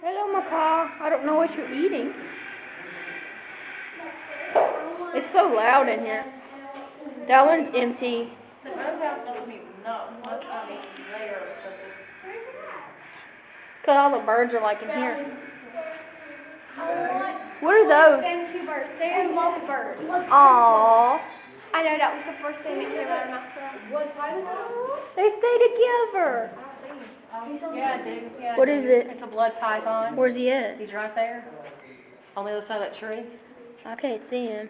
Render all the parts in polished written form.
Hello, macaw. I don't know what you're eating. It's so loud in here. That one's empty. The birdhouse must be not there because it's. Cause all the birds are like in here. What are those? Them two birds. They're lovebirds. Aww. I know that was the first thing that came out of my mouth. They stay together. Yeah, dude. Yeah, What is it? It's a blood python. Where's he at? He's right there. On the other side of that tree. I can't see him.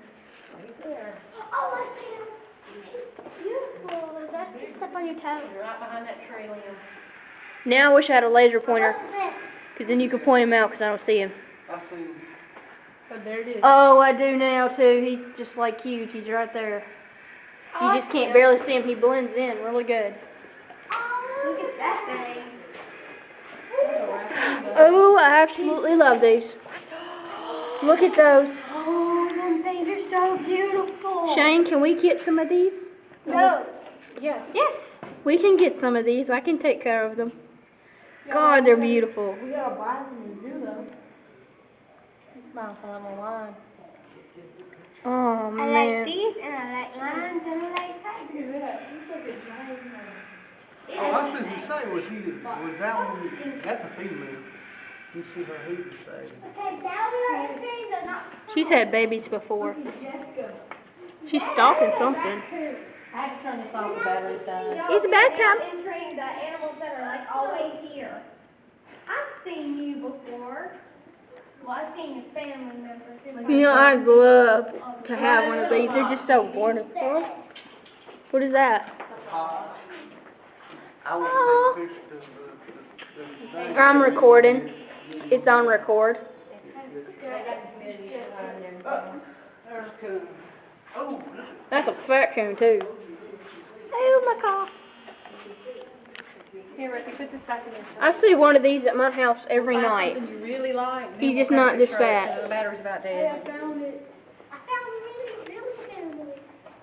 He's there. Oh, I see him. He's beautiful. That's just step on your toe. He's right behind that tree, Liam. Now I wish I had a laser pointer. What's this? Because then you could point him out because I don't see him. I see him. Oh, there it is. Oh, I do now too. He's just like huge. He's right there. You just can't barely see him. He blends in really good. Look at that thing. Oh, I absolutely love these. Look at those. Oh, them things are so beautiful. Shane, can we get some of these? No. Yes. Yes. We can get some of these. I can take care of them. God, they're beautiful. We gotta buy them in the zoo though. Buy them online. Oh, I man. like these and I like lions and I like tigers. Oh, I was supposed to say, was that one, that's a female. You see her hooting say. Okay, now we are entering the not. She's had babies before. She's stalking something. I had to turn this off, the battery's dying. It's bedtime. Entering the animals that are like always here. I've seen you before. Well, I've seen your family members too. You know, I'd love to have one of these. They're just so wonderful. What is that? I want to take a picture of the thing. I'm recording. It's on record. Oh, That's a fat coon too. Oh, macaw. Here, Ricky, put this back in there. I see one of these at my house every Find night. something you really like. then He's we'll just take not a this picture of it, fat. 'cause the battery's about dead. I found really, really family.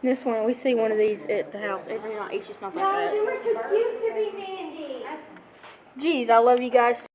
This one, we see one of these at the house every night. He's just not No, that they fat. were too cute to be Mandy. Geez, I love you guys.